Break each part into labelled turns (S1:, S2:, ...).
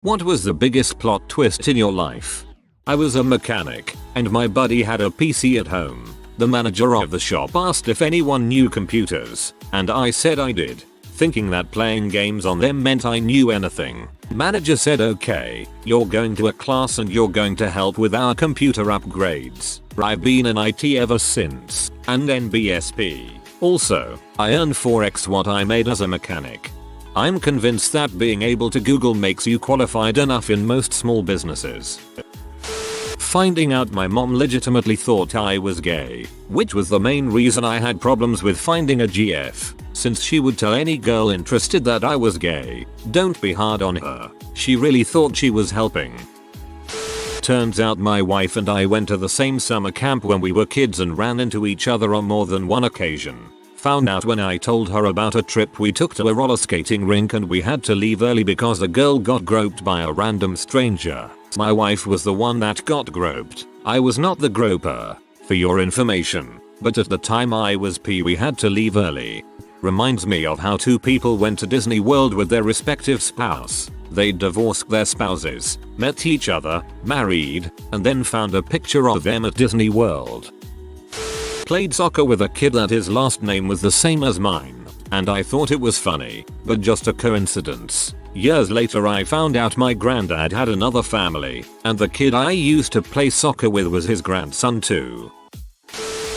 S1: What was the biggest plot twist in your life? I was a mechanic, and my buddy had a PC at home. The manager of the shop asked if anyone knew computers, and I said I did, thinking that playing games on them meant I knew anything. Manager said, okay, you're going to a class and you're going to help with our computer upgrades. I've been in IT ever since, and NBSP. Also, I earn 4x what I made as a mechanic. I'm convinced that being able to Google makes you qualified enough in most small businesses. Finding out my mom legitimately thought I was gay, which was the main reason I had problems with finding a GF, since she would tell any girl interested that I was gay. Don't be hard on her. She really thought she was helping. Turns out my wife and I went to the same summer camp when we were kids and ran into each other on more than one occasion. Found out when I told her about a trip we took to a roller skating rink and we had to leave early because a girl got groped by a random stranger. My wife was the one that got groped. I was not the groper, for your information, but at the time I was we had to leave early. Reminds me of how two people went to Disney World with their respective spouse. They divorced their spouses, met each other, married, and then found a picture of them at Disney World. Played soccer with a kid that his last name was the same as mine, and I thought it was funny, but just a coincidence. Years later I found out my granddad had another family, and the kid I used to play soccer with was his grandson too.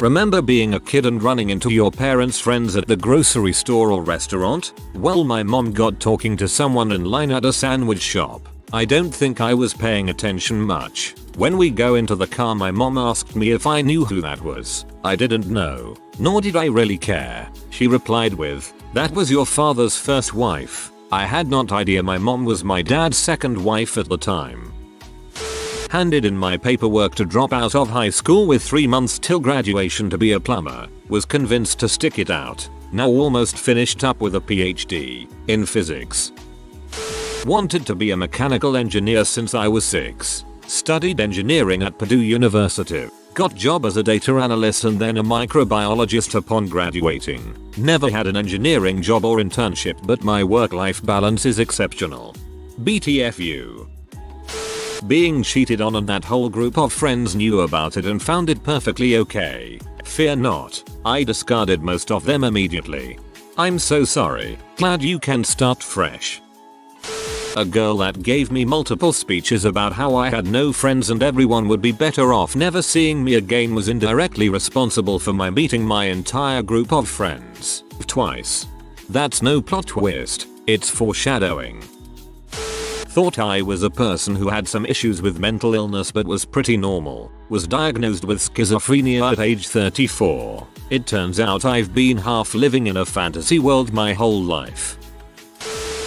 S1: Remember being a kid and running into your parents' friends at the grocery store or restaurant? Well, my mom got talking to someone in line at a sandwich shop. I don't think I was paying attention much. When we go into the car, my mom asked me if I knew who that was. I didn't know, nor did I really care. She replied with, "That was your father's first wife." I had no idea my mom was my dad's second wife at the time. Handed in my paperwork to drop out of high school with 3 months till graduation to be a plumber. Was convinced to stick it out. Now almost finished up with a PhD in physics. Wanted to be a mechanical engineer since I was 6. Studied engineering at Purdue University. Got job as a data analyst and then a microbiologist upon graduating. Never had an engineering job or internship, but my work-life balance is exceptional. BTFU. Being cheated on and that whole group of friends knew about it and found it perfectly okay. Fear not, I discarded most of them immediately. I'm so sorry. Glad you can start fresh. A girl that gave me multiple speeches about how I had no friends and everyone would be better off never seeing me again was indirectly responsible for my meeting my entire group of friends twice. That's no plot twist, it's foreshadowing. Thought I was a person who had some issues with mental illness but was pretty normal. Was diagnosed with schizophrenia at age 34. It turns out I've been half living in a fantasy world my whole life.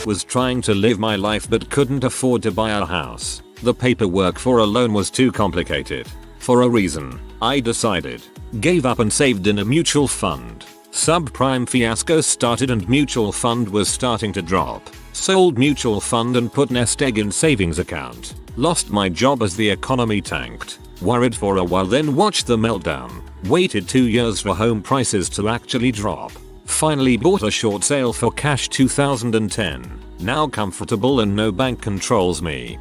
S1: Was trying to live my life but couldn't afford to buy a house. The paperwork for a loan was too complicated. For a reason, I decided. Gave up and saved in a mutual fund. Subprime fiasco started and mutual fund was starting to drop. Sold mutual fund and put nest egg in savings account. Lost my job as the economy tanked. Worried for a while, then watched the meltdown. Waited 2 years for home prices to actually drop. Finally bought a short sale for cash 2010. Now comfortable and no bank controls me.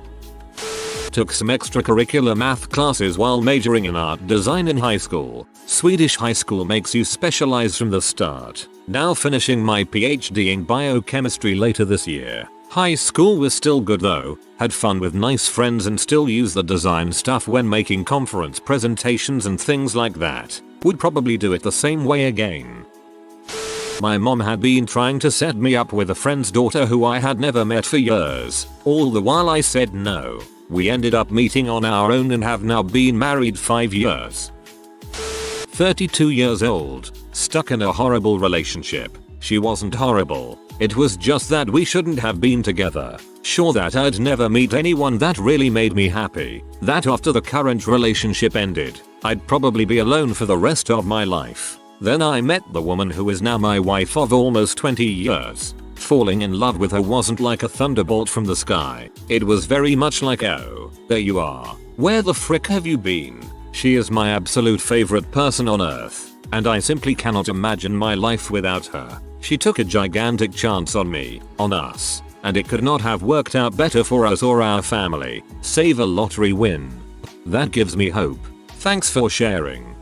S1: Took some extracurricular math classes while majoring in art design in high school. Swedish high school makes you specialize from the start. Now finishing my PhD in biochemistry later this year. High school was still good though. Had fun with nice friends and still use the design stuff when making conference presentations and things like that. Would probably do it the same way again. My mom had been trying to set me up with a friend's daughter who I had never met for years. All the while I said no. We ended up meeting on our own and have now been married 5 years. 32 years old. Stuck in a horrible relationship. She wasn't horrible. It was just that we shouldn't have been together. Sure that I'd never meet anyone that really made me happy. That after the current relationship ended, I'd probably be alone for the rest of my life. Then I met the woman who is now my wife of almost 20 years. Falling in love with her wasn't like a thunderbolt from the sky. It was very much like, oh, there you are. Where the frick have you been? She is my absolute favorite person on earth, and I simply cannot imagine my life without her. She took a gigantic chance on me, on us. and it could not have worked out better for us or our family. Save a lottery win. That gives me hope. Thanks for sharing.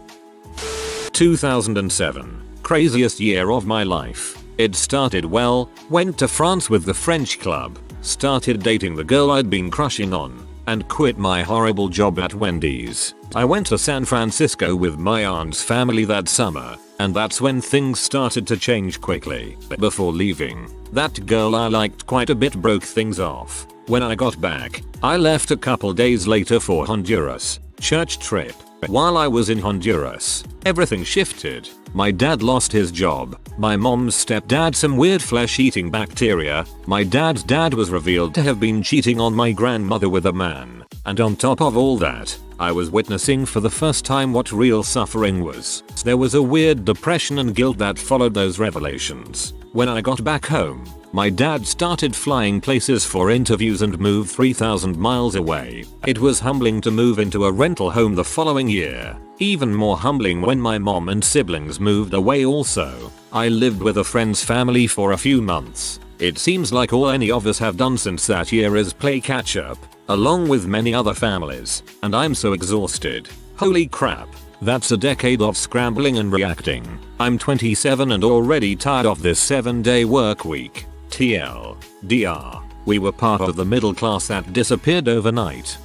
S1: 2007. Craziest year of my life. It started well, went to France with the French club, started dating the girl I'd been crushing on, and quit my horrible job at Wendy's. I went to San Francisco with my aunt's family that summer, and that's when things started to change quickly. Before leaving, that girl I liked quite a bit broke things off. When I got back, I left a couple days later for Honduras, church trip. While I was in Honduras, everything shifted. My dad lost his job, my mom's stepdad some weird flesh-eating bacteria, my dad's dad was revealed to have been cheating on my grandmother with a man, and on top of all that, I was witnessing for the first time what real suffering was. There was a weird depression and guilt that followed those revelations. When I got back home, my dad started flying places for interviews and moved 3,000 miles away. It was humbling to move into a rental home the following year. Even more humbling when my mom and siblings moved away also. I lived with a friend's family for a few months. It seems like all any of us have done since that year is play catch up, along with many other families, and I'm so exhausted. Holy crap. That's a decade of scrambling and reacting. I'm 27 and already tired of this 7-day work week. TL. DR. We were part of the middle class that disappeared overnight.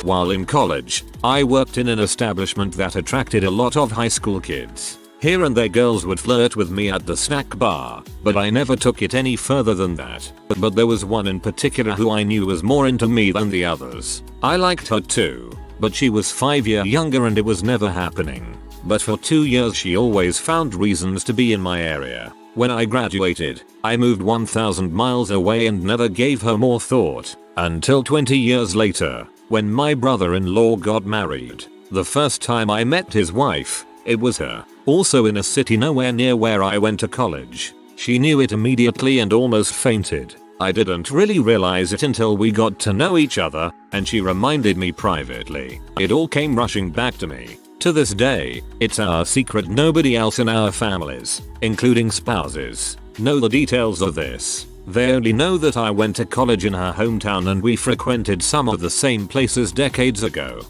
S1: While in college, I worked in an establishment that attracted a lot of high school kids. Here and there girls would flirt with me at the snack bar, but I never took it any further than that. But there was one in particular who I knew was more into me than the others. I liked her too, but she was 5 years younger and it was never happening. But for 2 years she always found reasons to be in my area. When I graduated, I moved 1,000 miles away and never gave her more thought, until 20 years later, when my brother-in-law got married. The first time I met his wife, it was her, also in a city nowhere near where I went to college. She knew it immediately and almost fainted. I didn't really realize it until we got to know each other, and she reminded me privately. It all came rushing back to me. To this day, it's our secret. Nobody else in our families, including spouses, know the details of this. They only know that I went to college in her hometown and we frequented some of the same places decades ago.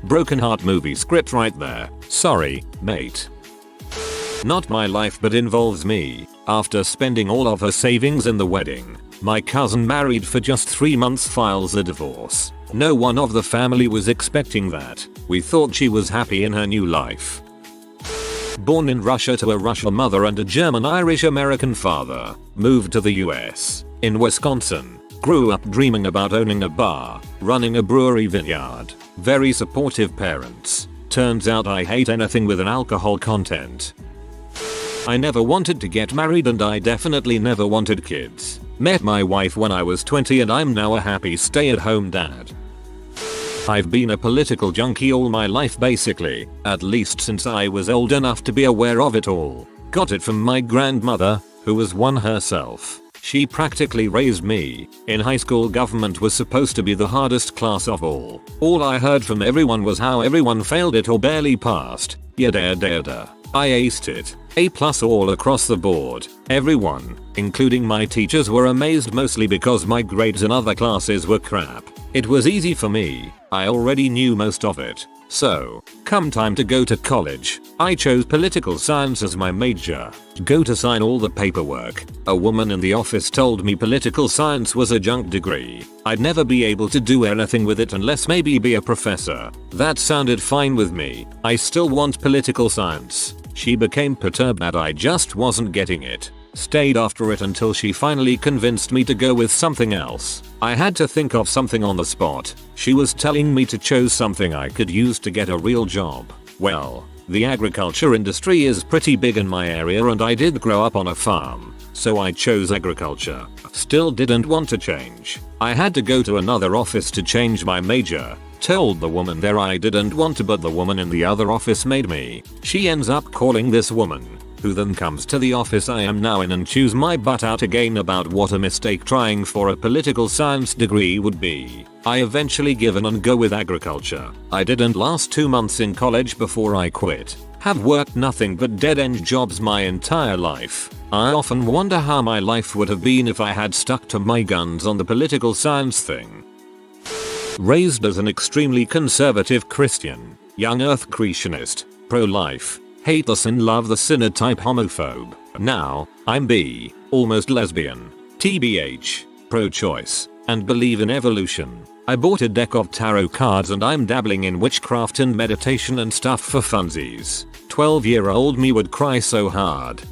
S1: Broken heart movie script right there. Sorry, mate. Not my life but involves me. After spending all of her savings in the wedding, my cousin married for just 3 months files a divorce. No one of the family was expecting that. We thought she was happy in her new life. Born in Russia to a Russian mother and a German-Irish American father, moved to the US. In Wisconsin, grew up dreaming about owning a bar, running a brewery vineyard. Very supportive parents. Turns out I hate anything with an alcohol content. I never wanted to get married and I definitely never wanted kids. Met my wife when I was 20 and I'm now a happy stay-at-home dad. I've been a political junkie all my life basically, at least since I was old enough to be aware of it all. Got it from my grandmother, who was one herself. She practically raised me. In high school government was supposed to be the hardest class of all. All I heard from everyone was how everyone failed it or barely passed. Yada. I aced it. A+ all across the board. Everyone, including my teachers, were amazed mostly because my grades in other classes were crap. It was easy for me. I already knew most of it. So, come time to go to college, I chose political science as my major. Go to sign all the paperwork. A woman in the office told me political science was a junk degree. I'd never be able to do anything with it unless maybe be a professor. That sounded fine with me. I still want political science. She became perturbed that I just wasn't getting it. Stayed after it until she finally convinced me to go with something else. I had to think of something on the spot. She was telling me to choose something I could use to get a real job. Well, the agriculture industry is pretty big in my area and I did grow up on a farm, so I chose agriculture. Still didn't want to change. I had to go to another office to change my major. Told the woman there I didn't want to, but the woman in the other office made me. She ends up calling this woman, who then comes to the office I am now in and chews my butt out again about what a mistake trying for a political science degree would be. I eventually give in and go with agriculture. I didn't last 2 months in college before I quit. Have worked nothing but dead-end jobs my entire life. I often wonder how my life would have been if I had stuck to my guns on the political science thing. Raised as an extremely conservative Christian, young earth creationist, pro-life, hate the sin love the sinner type homophobe. Now, I'm bi, almost lesbian, TBH, pro-choice, and believe in evolution. I bought a deck of tarot cards and I'm dabbling in witchcraft and meditation and stuff for funsies. 12-year-old me would cry so hard.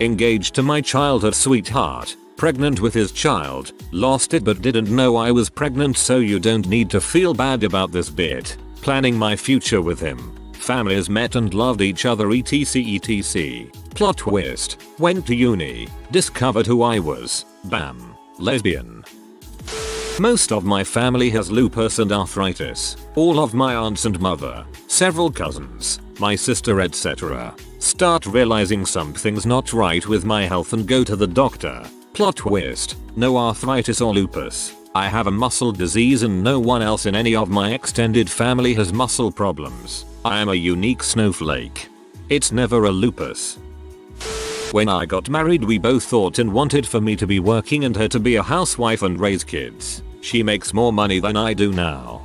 S1: Engaged to my childhood sweetheart, pregnant with his child, lost it but didn't know I was pregnant, so you don't need to feel bad about this bit. Planning my future with him. Families met and loved each other etc. Plot twist. Went to uni. Discovered who I was. Bam. Lesbian. Most of my family has lupus and arthritis. All of my aunts and mother, several cousins, my sister etc. Start realizing something's not right with my health and go to the doctor. Plot twist. No arthritis or lupus. I have a muscle disease and no one else in any of my extended family has muscle problems. I am a unique snowflake. It's never a lupus. When I got married we both thought and wanted for me to be working and her to be a housewife and raise kids. She makes more money than I do now.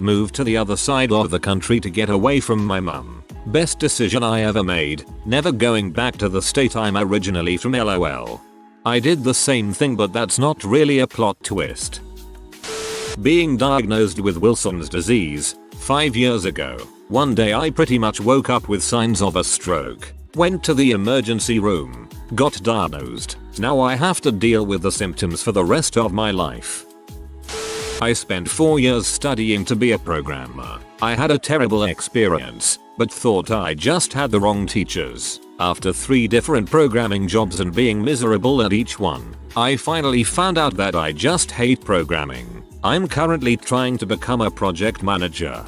S1: Moved to the other side of the country to get away from my mum. Best decision I ever made, never going back to the state I'm originally from LOL. I did the same thing but that's not really a plot twist. Being diagnosed with Wilson's disease 5 years ago, one day I pretty much woke up with signs of a stroke. Went to the emergency room, got diagnosed. Now I have to deal with the symptoms for the rest of my life. I spent 4 years studying to be a programmer. I had a terrible experience, but thought I just had the wrong teachers. After 3 different programming jobs and being miserable at each one, I finally found out that I just hate programming. I'm currently trying to become a project manager.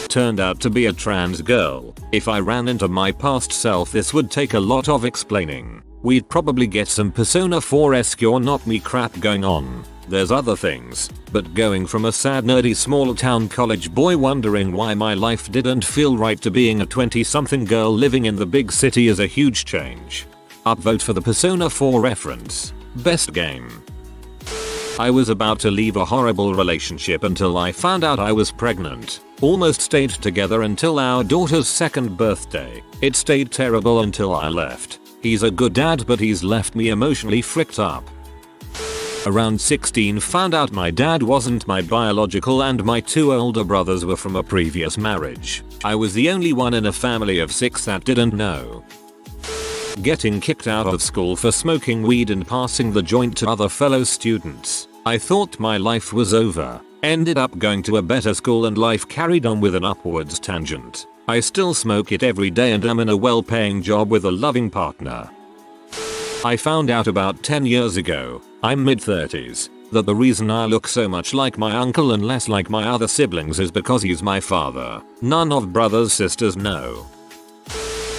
S1: Turned out to be a trans girl. If I ran into my past self this would take a lot of explaining. We'd probably get some Persona 4-esque or not me crap going on. There's other things, but going from a sad nerdy small town college boy wondering why my life didn't feel right to being a 20-something girl living in the big city is a huge change. Upvote for the Persona 4 reference. Best game. I was about to leave a horrible relationship until I found out I was pregnant. Almost stayed together until our daughter's 2nd birthday. It stayed terrible until I left. He's a good dad but he's left me emotionally fricked up. Around 16 found out my dad wasn't my biological and my 2 older brothers were from a previous marriage. I was the only one in a family of 6 that didn't know. Getting kicked out of school for smoking weed and passing the joint to other fellow students. I thought my life was over. Ended up going to a better school and life carried on with an upwards tangent. I still smoke it every day and am in a well-paying job with a loving partner. I found out about 10 years ago, I'm mid-30s, that the reason I look so much like my uncle and less like my other siblings is because he's my father. None of brothers sisters know.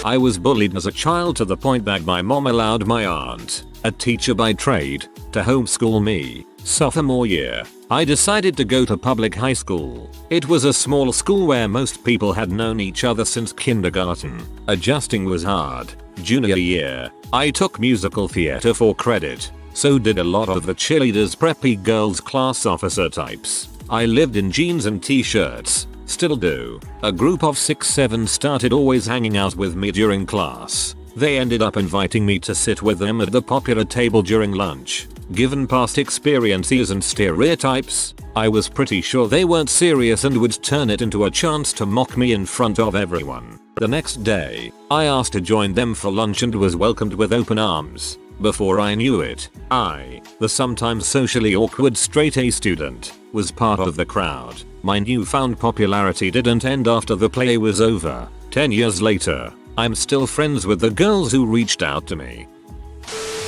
S1: I was bullied as a child to the point that my mom allowed my aunt, a teacher by trade, to homeschool me. Sophomore year, I decided to go to public high school. It was a small school where most people had known each other since kindergarten. Adjusting was hard. Junior year, I took musical theater for credit. So did a lot of the cheerleaders preppy girls class officer types. I lived in jeans and t-shirts. Still do. A group of 6-7 started always hanging out with me during class. They ended up inviting me to sit with them at the popular table during lunch. Given past experiences and stereotypes, I was pretty sure they weren't serious and would turn it into a chance to mock me in front of everyone. The next day, I asked to join them for lunch and was welcomed with open arms. Before I knew it, I, the sometimes socially awkward straight A student, was part of the crowd. My newfound popularity didn't end after the play was over. 10 years later, I'm still friends with the girls who reached out to me.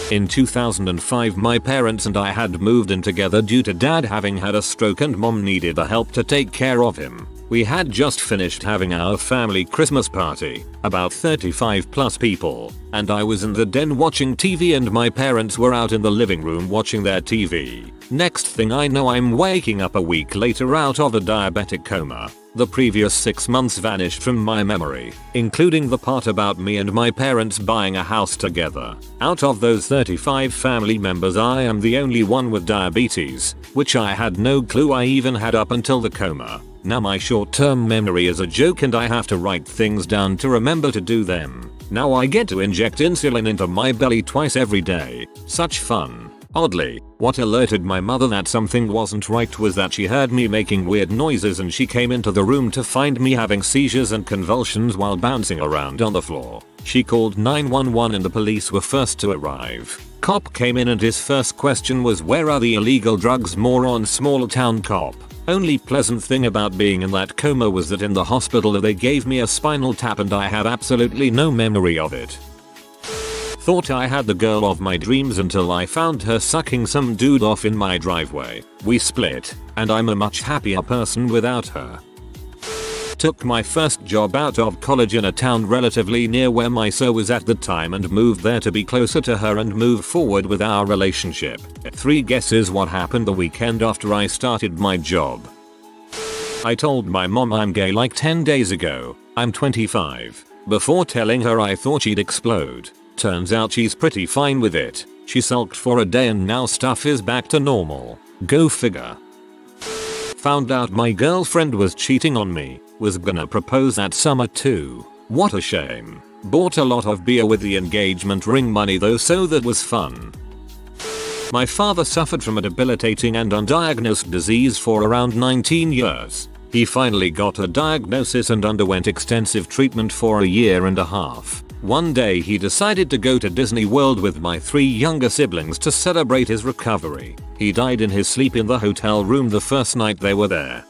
S1: In 2005 my parents and I had moved in together due to dad having had a stroke and mom needed the help to take care of him. We had just finished having our family Christmas party, about 35 plus people, and I was in the den watching TV and my parents were out in the living room watching their TV. Next thing I know, I'm waking up a week later out of a diabetic coma. The previous 6 months vanished from my memory, including the part about me and my parents buying a house together. Out of those 35 family members, I am the only one with diabetes, which I had no clue I even had up until the coma. Now my short-term memory is a joke and I have to write things down to remember to do them. Now I get to inject insulin into my belly twice every day. Such fun. Oddly, what alerted my mother that something wasn't right was that she heard me making weird noises and she came into the room to find me having seizures and convulsions while bouncing around on the floor. She called 911 and the police were first to arrive. Cop came in and his first question was, "Where are the illegal drugs, moron?" Small town cop. Only pleasant thing about being in that coma was that in the hospital they gave me a spinal tap and I have absolutely no memory of it. Thought I had the girl of my dreams until I found her sucking some dude off in my driveway. We split, and I'm a much happier person without her. Took my first job out of college in a town relatively near where my sir was at the time and moved there to be closer to her and move forward with our relationship. 3 guesses what happened the weekend after I started my job. I told my mom I'm gay like 10 days ago. I'm 25. Before telling her I thought she'd explode. Turns out she's pretty fine with it. She sulked for a day and now stuff is back to normal. Go figure. Found out my girlfriend was cheating on me. Was gonna propose that summer too. What a shame. Bought a lot of beer with the engagement ring money though, so that was fun. My father suffered from a debilitating and undiagnosed disease for around 19 years. He finally got a diagnosis and underwent extensive treatment for a year and a half. One day he decided to go to Disney World with my 3 younger siblings to celebrate his recovery. He died in his sleep in the hotel room the first night they were there.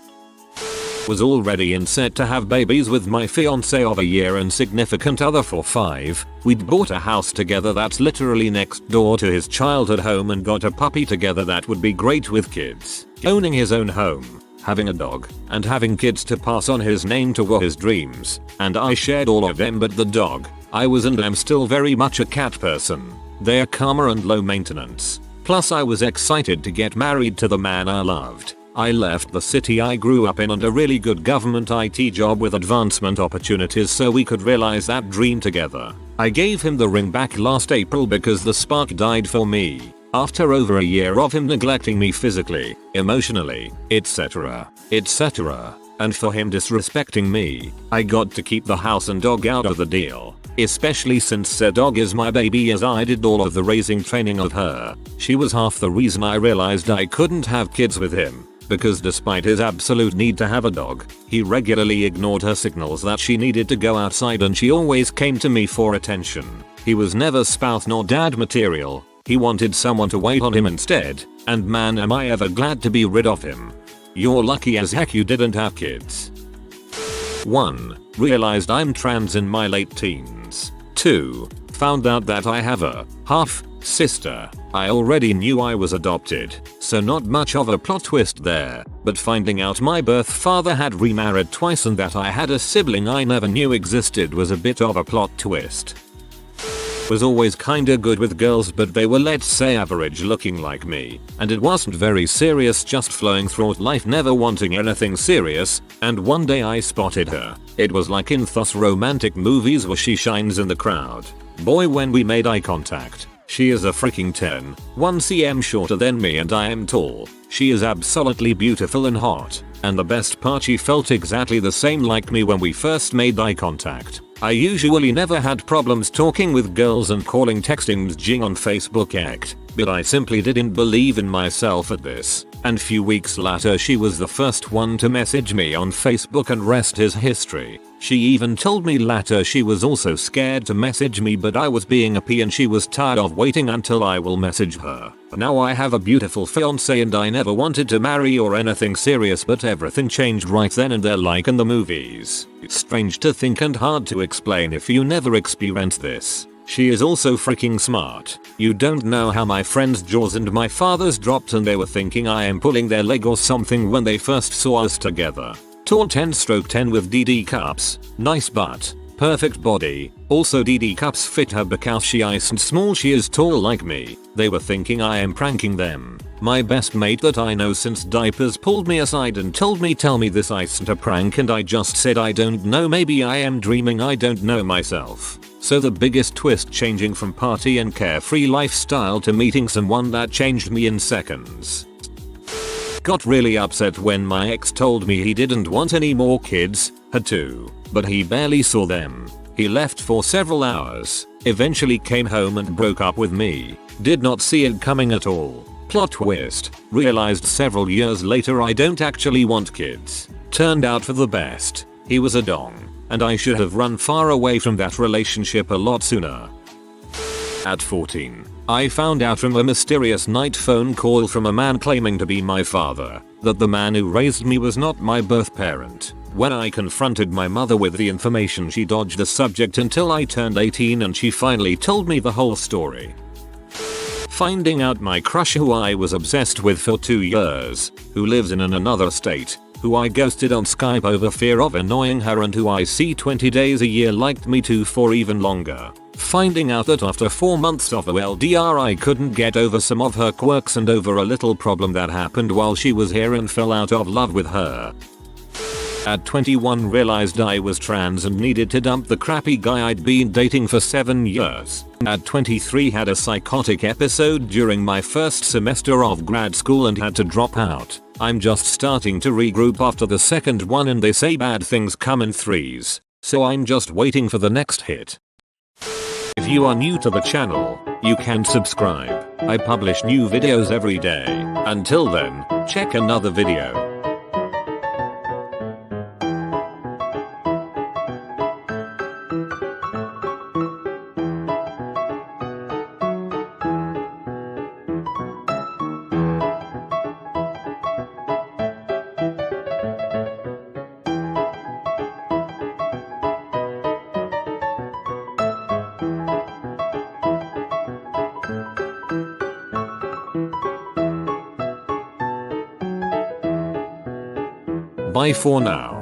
S1: Was already in set to have babies with my fiance of a year and significant other for 5. We'd bought a house together that's literally next door to his childhood home and got a puppy together that would be great with kids. Owning his own home, having a dog, and having kids to pass on his name to were his dreams. And I shared all of them but the dog. I was and am still very much a cat person. They're calmer and low maintenance. Plus I was excited to get married to the man I loved. I left the city I grew up in and a really good government IT job with advancement opportunities so we could realize that dream together. I gave him the ring back last April because the spark died for me. After over a year of him neglecting me physically, emotionally, etc. And for him disrespecting me, I got to keep the house and dog out of the deal. Especially since said dog is my baby as I did all of the raising training of her. She was half the reason I realized I couldn't have kids with him. Because despite his absolute need to have a dog, he regularly ignored her signals that she needed to go outside and she always came to me for attention. He was never spouse nor dad material. He wanted someone to wait on him instead, and man am I ever glad to be rid of him. You're lucky as heck you didn't have kids. 1. Realized I'm trans in my late teens. 2. Found out that I have a half sister. I already knew I was adopted, so not much of a plot twist there, but finding out my birth father had remarried twice and that I had a sibling I never knew existed was a bit of a plot twist. Was always kinda good with girls but they were, let's say, average looking like me, and it wasn't very serious, just flowing through life never wanting anything serious, and one day I spotted her. It was like in those romantic movies where she shines in the crowd. Boy, when we made eye contact, she is a freaking 10, 1 cm shorter than me and I am tall. She is absolutely beautiful and hot, and the best part, she felt exactly the same like me when we first made eye contact. I usually never had problems talking with girls and calling texting Jing on Facebook act, but I simply didn't believe in myself at this, and few weeks later she was the first one to message me on Facebook and rest is history. She even told me later she was also scared to message me but I was being a p and she was tired of waiting until I will message her. Now I have a beautiful fiance and I never wanted to marry or anything serious, but everything changed right then and there like in the movies. It's strange to think and hard to explain if you never experienced this. She is also freaking smart. You don't know how my friend's jaws and my father's dropped and they were thinking I am pulling their leg or something when they first saw us together. Tall 10/10 with DD cups, nice butt, perfect body. Also DD cups fit her because she isn't small, she is tall like me. They were thinking I am pranking them. My best mate that I know since diapers pulled me aside and told me tell me this isn't a prank, and I just said I don't know, maybe I am dreaming, I don't know myself. So the biggest twist, changing from party and carefree lifestyle to meeting someone that changed me in seconds. Got really upset when my ex told me he didn't want any more kids, had two, but he barely saw them. He left for several hours, eventually came home and broke up with me. Did not see it coming at all. Plot twist, realized several years later I don't actually want kids. Turned out for the best. He was a dong, and I should have run far away from that relationship a lot sooner. At 14, I found out from a mysterious night phone call from a man claiming to be my father that the man who raised me was not my birth parent. When I confronted my mother with the information, she dodged the subject until I turned 18 and she finally told me the whole story. Finding out my crush, who I was obsessed with for 2 years, who lives in another state, who I ghosted on Skype over fear of annoying her, and who I see 20 days a year, liked me too for even longer. Finding out that after 4 months of LDR I couldn't get over some of her quirks and over a little problem that happened while she was here and fell out of love with her. At 21 realized I was trans and needed to dump the crappy guy I'd been dating for 7 years. At 23 had a psychotic episode during my first semester of grad school and had to drop out. I'm just starting to regroup after the second one, and they say bad things come in threes, so I'm just waiting for the next hit. If you are new to the channel, you can subscribe. I publish new videos every day. Until then, check another video. Bye for now.